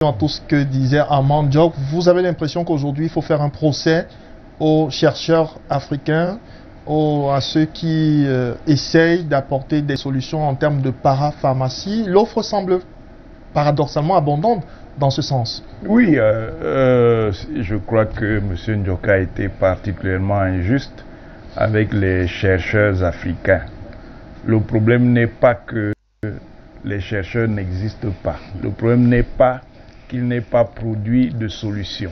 à tout ce que disait Armand Diop. Vous avez l'impression qu'aujourd'hui, il faut faire un procès aux chercheurs africains, à ceux qui essayent d'apporter des solutions en termes de parapharmacie. L'offre semble paradoxalement abondante dans ce sens. Oui, je crois que M. Ndjoka a été particulièrement injuste avec les chercheurs africains. Le problème n'est pas que les chercheurs n'existent pas. Le problème n'est pas qu'ils n'aient pas produit de solutions.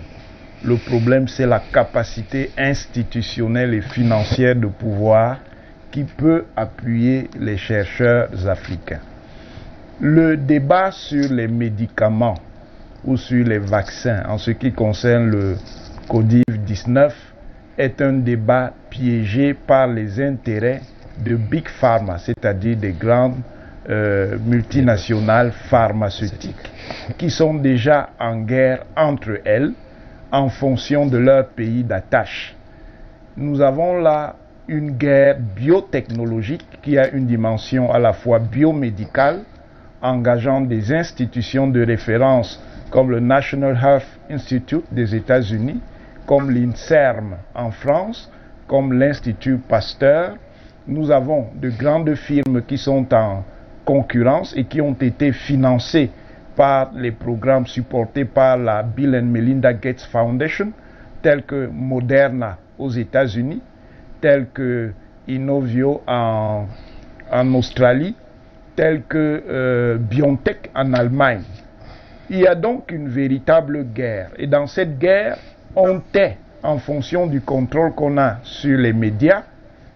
Le problème, c'est la capacité institutionnelle et financière de pouvoir qui peut appuyer les chercheurs africains. Le débat sur les médicaments ou sur les vaccins en ce qui concerne le Covid-19 est un débat piégé par les intérêts de Big Pharma, c'est-à-dire des grandes multinationales pharmaceutiques qui sont déjà en guerre entre elles en fonction de leur pays d'attache. Nous avons là une guerre biotechnologique qui a une dimension à la fois biomédicale, engageant des institutions de référence comme le National Health Institute des États-Unis, comme l'INSERM en France, comme l'Institut Pasteur. Nous avons de grandes firmes qui sont en concurrence et qui ont été financées par les programmes supportés par la Bill and Melinda Gates Foundation, tels que Moderna aux États-Unis, tels que Inovio en Australie, tels que BioNTech en Allemagne. Il y a donc une véritable guerre. Et dans cette guerre, on tait, en fonction du contrôle qu'on a sur les médias,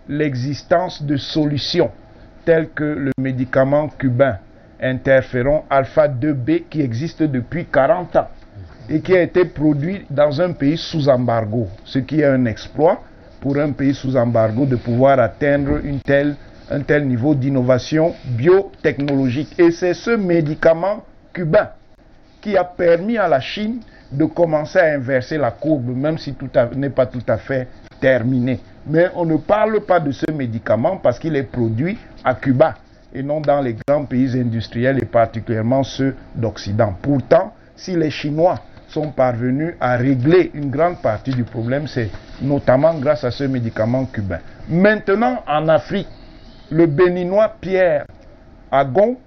l'existence de solutions telles que le médicament cubain interféron alpha 2B qui existe depuis 40 ans et qui a été produit dans un pays sous embargo, ce qui est un exploit pour un pays sous embargo de pouvoir atteindre un tel niveau d'innovation biotechnologique. Et c'est ce médicament cubain qui a permis à la Chine de commencer à inverser la courbe, même si tout n'est pas tout à fait terminé. Mais on ne parle pas de ce médicament parce qu'il est produit à Cuba et non dans les grands pays industriels et particulièrement ceux d'Occident. Pourtant, si les Chinois sont parvenus à régler une grande partie du problème, c'est notamment grâce à ce médicament cubain. Maintenant, en Afrique, le Béninois Pierre Agon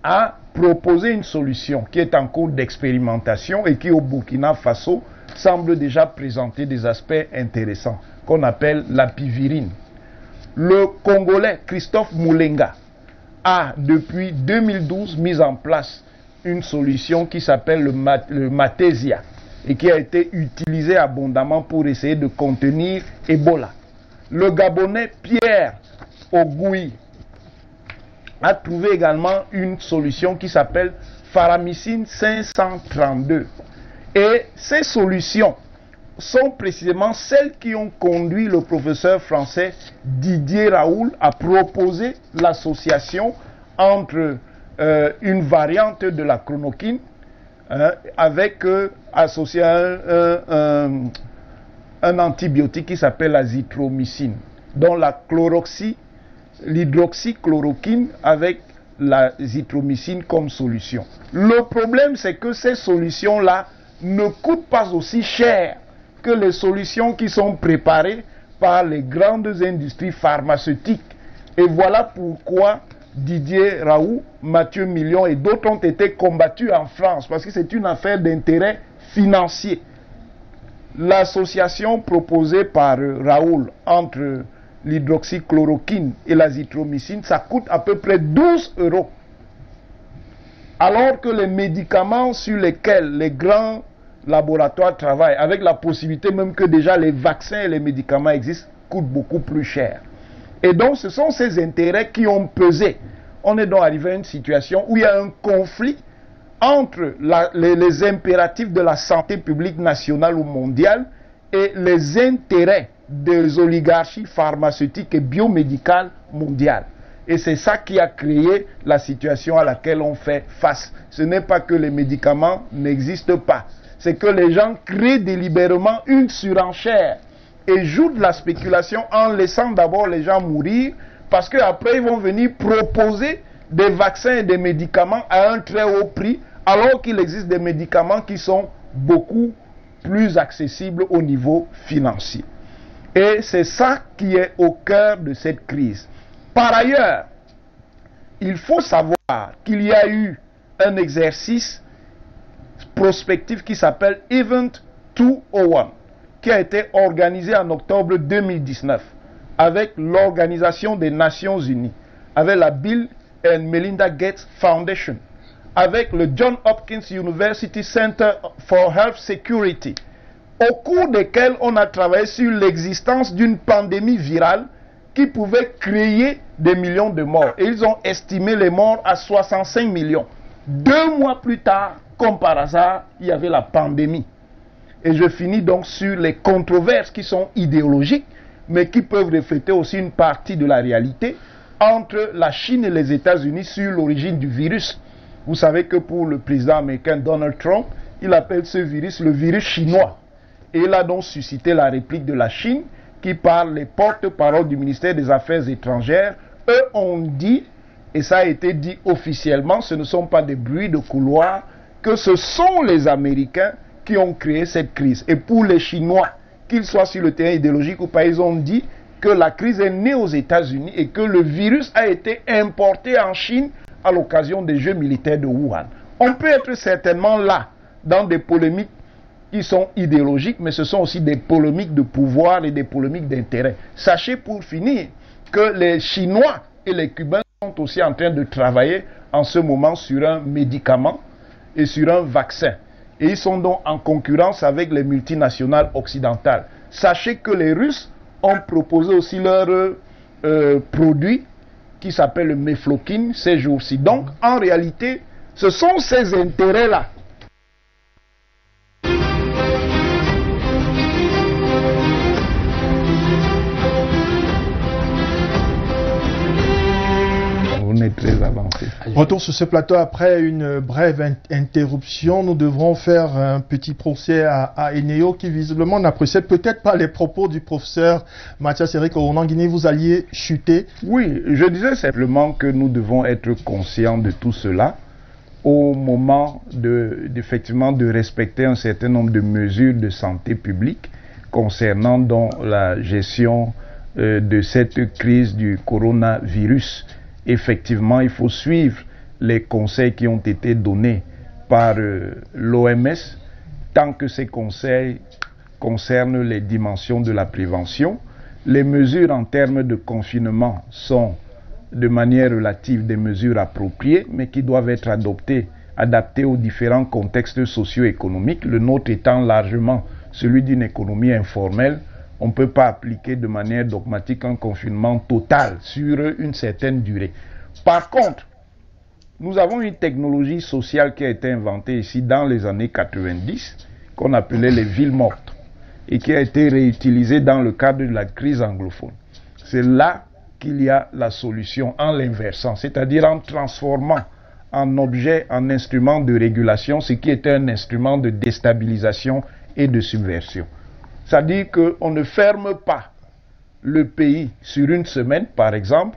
a proposé une solution qui est en cours d'expérimentation et qui au Burkina Faso semble déjà présenter des aspects intéressants, qu'on appelle la pivirine. Le Congolais Christophe Moulenga a depuis 2012 mis en place une solution qui s'appelle le Matésia et qui a été utilisée abondamment pour essayer de contenir Ebola. Le Gabonais Pierre Ogoui a trouvé également une solution qui s'appelle Faramycine 532. Et ces solutions sont précisément celles qui ont conduit le professeur français Didier Raoult à proposer l'association entre une variante de la chronoquine avec associé à un antibiotique qui s'appelle l'azithromycine, dont l'hydroxychloroquine avec l'azithromycine comme solution. Le problème, c'est que ces solutions-là ne coûtent pas aussi cher que les solutions qui sont préparées par les grandes industries pharmaceutiques. Et voilà pourquoi Didier Raoult, Mathieu Million et d'autres ont été combattus en France, parce que c'est une affaire d'intérêt financier. L'association proposée par Raoult entre l'hydroxychloroquine et l'azithromycine, ça coûte à peu près 12 €. Alors que les médicaments sur lesquels les grands laboratoires travaillent, avec la possibilité même que déjà les vaccins et les médicaments existent, coûtent beaucoup plus cher. Et donc ce sont ces intérêts qui ont pesé. On est donc arrivé à une situation où il y a un conflit entre les impératifs de la santé publique nationale ou mondiale et les intérêts des oligarchies pharmaceutiques et biomédicales mondiales. Et c'est ça qui a créé la situation à laquelle on fait face. Ce n'est pas que les médicaments n'existent pas. C'est que les gens créent délibérément une surenchère et jouent de la spéculation en laissant d'abord les gens mourir, parce qu'après ils vont venir proposer des vaccins et des médicaments à un très haut prix alors qu'il existe des médicaments qui sont beaucoup plus accessibles au niveau financier. Et c'est ça qui est au cœur de cette crise. Par ailleurs, il faut savoir qu'il y a eu un exercice prospectif qui s'appelle Event 201, qui a été organisé en octobre 2019 avec l'Organisation des Nations Unies, avec la Bill and Melinda Gates Foundation, avec le Johns Hopkins University Center for Health Security, au cours desquels on a travaillé sur l'existence d'une pandémie virale qui pouvait créer des millions de morts. Et ils ont estimé les morts à 65 millions. 2 mois plus tard, comme par hasard, il y avait la pandémie. Et je finis donc sur les controverses qui sont idéologiques, mais qui peuvent refléter aussi une partie de la réalité entre la Chine et les États-Unis sur l'origine du virus. Vous savez que pour le président américain Donald Trump, il appelle ce virus le virus chinois. Et il a donc suscité la réplique de la Chine qui, par les porte-parole du ministère des Affaires étrangères, eux ont dit, et ça a été dit officiellement, ce ne sont pas des bruits de couloir, que ce sont les Américains qui ont créé cette crise. Et pour les Chinois, qu'ils soient sur le terrain idéologique ou pas, ils ont dit que la crise est née aux États-Unis et que le virus a été importé en Chine à l'occasion des Jeux militaires de Wuhan. On peut être certainement là, dans des polémiques qui sont idéologiques, mais ce sont aussi des polémiques de pouvoir et des polémiques d'intérêt. Sachez pour finir que les Chinois et les Cubains sont aussi en train de travailler en ce moment sur un médicament et sur un vaccin. Et ils sont donc en concurrence avec les multinationales occidentales. Sachez que les Russes ont proposé aussi leur produit qui s'appelle le Mefloquine ces jours-ci. Donc, en réalité, ce sont ces intérêts-là. Très avancé. Retour sur ce plateau après une brève interruption. Nous devrons faire un petit procès à Eneo qui visiblement n'apprécie peut-être pas les propos du professeur Mathias Eric Orunanguini. Vous alliez chuter. Oui, je disais simplement que nous devons être conscients de tout cela au moment effectivement de respecter un certain nombre de mesures de santé publique concernant donc la gestion de cette crise du coronavirus. Effectivement, il faut suivre les conseils qui ont été donnés par l'OMS, tant que ces conseils concernent les dimensions de la prévention. Les mesures en termes de confinement sont de manière relative des mesures appropriées, mais qui doivent être adaptées aux différents contextes socio-économiques, le nôtre étant largement celui d'une économie informelle. On ne peut pas appliquer de manière dogmatique un confinement total sur une certaine durée. Par contre, nous avons une technologie sociale qui a été inventée ici dans les années 90, qu'on appelait les villes mortes, et qui a été réutilisée dans le cadre de la crise anglophone. C'est là qu'il y a la solution en l'inversant, c'est-à-dire en transformant en objet, en instrument de régulation, ce qui était un instrument de déstabilisation et de subversion. C'est-à-dire qu'on ne ferme pas le pays sur une semaine, par exemple.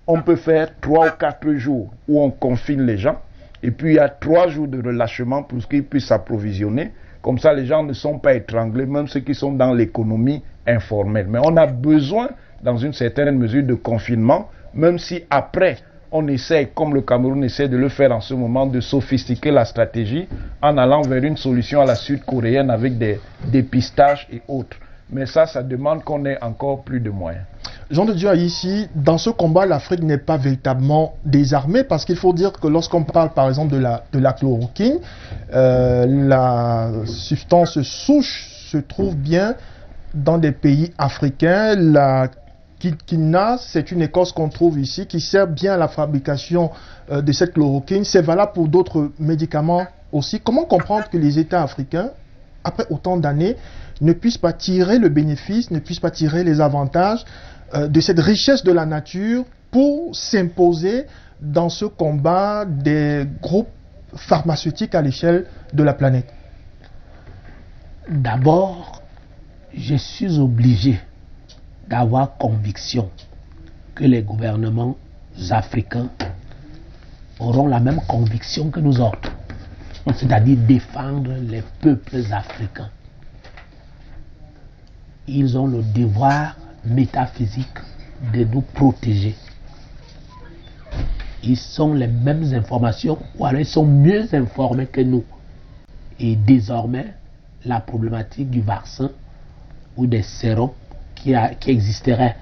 On peut faire 3 ou 4 jours où on confine les gens, et puis il y a 3 jours de relâchement pour qu'ils puissent s'approvisionner. Comme ça, les gens ne sont pas étranglés, même ceux qui sont dans l'économie informelle. Mais on a besoin, dans une certaine mesure, de confinement, même si après, on essaie, comme le Cameroun essaie de le faire en ce moment, de sophistiquer la stratégie en allant vers une solution à la sud-coréenne avec des dépistages et autres. Mais ça demande qu'on ait encore plus de moyens. Jean de Dieu, ici, dans ce combat, l'Afrique n'est pas véritablement désarmée, parce qu'il faut dire que lorsqu'on parle par exemple de la chloroquine, la substance souche se trouve bien dans des pays africains. La quina, c'est une écorce qu'on trouve ici qui sert bien à la fabrication de cette chloroquine. C'est valable pour d'autres médicaments aussi. Comment comprendre que les États africains, après autant d'années, ne puissent pas tirer le bénéfice, ne puissent pas tirer les avantages de cette richesse de la nature pour s'imposer dans ce combat des groupes pharmaceutiques à l'échelle de la planète? D'abord, je suis obligé d'avoir conviction que les gouvernements africains auront la même conviction que nous autres. c'est-à-dire défendre les peuples africains. Ils ont le devoir métaphysique de nous protéger. Ils ont les mêmes informations, ou alors ils sont mieux informés que nous. Et désormais, la problématique du vaccin ou des sérums qui existeraient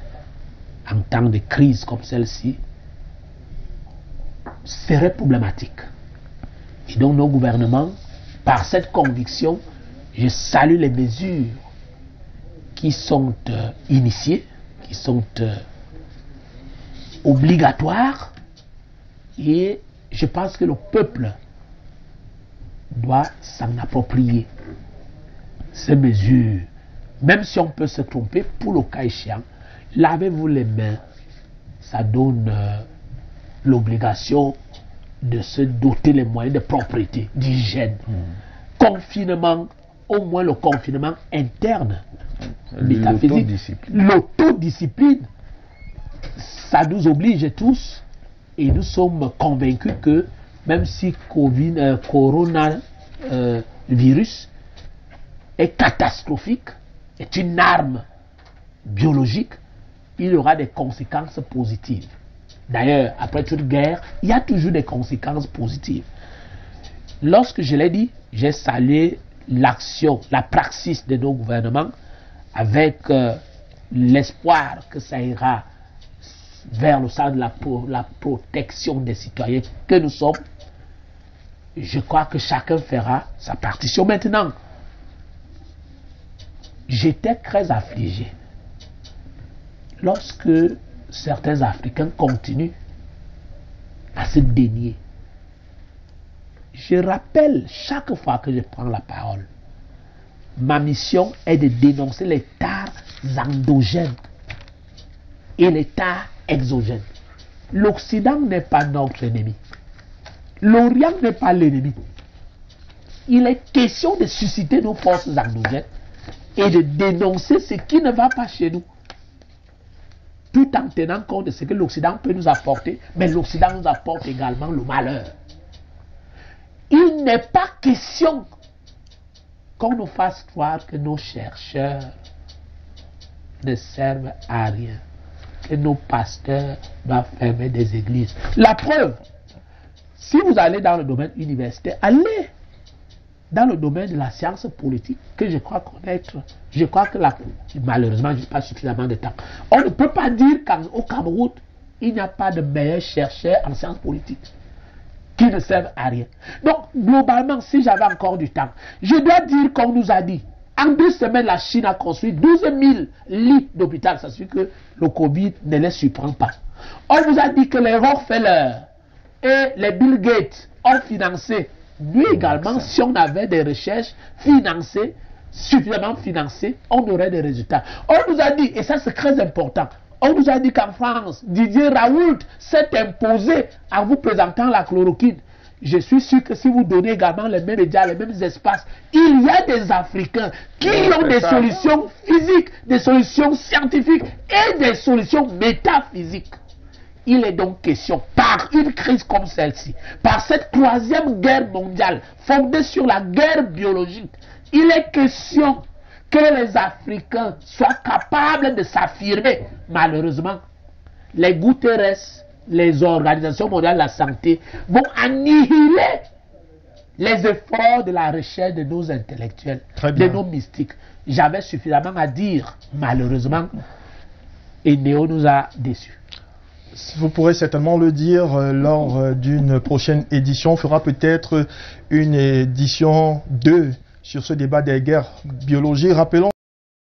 en temps de crise comme celle-ci serait problématique. Et donc nos gouvernements, par cette conviction, je salue les mesures qui sont initiées, qui sont obligatoires, et je pense que le peuple doit s'en approprier ces mesures, même si on peut se tromper pour le cas échéant. Lavez-vous les mains, ça donne l'obligation de se doter les moyens de propreté, d'hygiène. Confinement, au moins le confinement interne, métaphysique, l'autodiscipline, ça nous oblige tous, et nous sommes convaincus que même si coronavirus est catastrophique, est une arme biologique, il y aura des conséquences positives. D'ailleurs, après toute guerre, il y a toujours des conséquences positives. Lorsque je l'ai dit, j'ai salué l'action, la praxis de nos gouvernements avec l'espoir que ça ira vers le sens de la protection des citoyens que nous sommes. Je crois que chacun fera sa partition. Maintenant, j'étais très affligé lorsque certains Africains continuent à se dénier. Je rappelle chaque fois que je prends la parole, ma mission est de dénoncer les tares endogènes et les tares exogènes. L'Occident n'est pas notre ennemi. L'Orient n'est pas l'ennemi. Il est question de susciter nos forces endogènes et de dénoncer ce qui ne va pas chez nous, tout en tenant compte de ce que l'Occident peut nous apporter, mais l'Occident nous apporte également le malheur. Il n'est pas question qu'on nous fasse croire que nos chercheurs ne servent à rien, que nos pasteurs doivent fermer des églises. La preuve, si vous allez dans le domaine universitaire, allez dans le domaine de la science politique, que je crois connaître. Je crois que malheureusement, je n'ai pas suffisamment de temps. On ne peut pas dire qu'au Cameroun, il n'y a pas de meilleurs chercheurs en sciences politiques qui ne servent à rien. Donc, globalement, si j'avais encore du temps, je dois dire qu'on nous a dit, en 2 semaines, la Chine a construit 12 000 lits d'hôpital. Ça suffit que le Covid ne les surprend pas. On vous a dit que les Rockefeller et les Bill Gates ont financé. Nous également, si on avait des recherches financées, suffisamment financées, on aurait des résultats. On nous a dit, et ça c'est très important, on nous a dit qu'en France, Didier Raoult s'est imposé en vous présentant la chloroquine. Je suis sûr que si vous donnez également les mêmes médias, les mêmes espaces, il y a des Africains qui ont des solutions physiques, des solutions scientifiques et des solutions métaphysiques. Il est donc question, par une crise comme celle-ci, par cette 3e guerre mondiale fondée sur la guerre biologique, il est question que les Africains soient capables de s'affirmer. Malheureusement, les Guterres, les organisations mondiales de la santé vont annihiler les efforts de la recherche de nos intellectuels, de nos mystiques. J'avais suffisamment à dire, malheureusement, et Néo nous a déçus. Vous pourrez certainement le dire lors d'une prochaine édition. On fera peut-être une édition 2 sur ce débat des guerres biologiques. Rappelons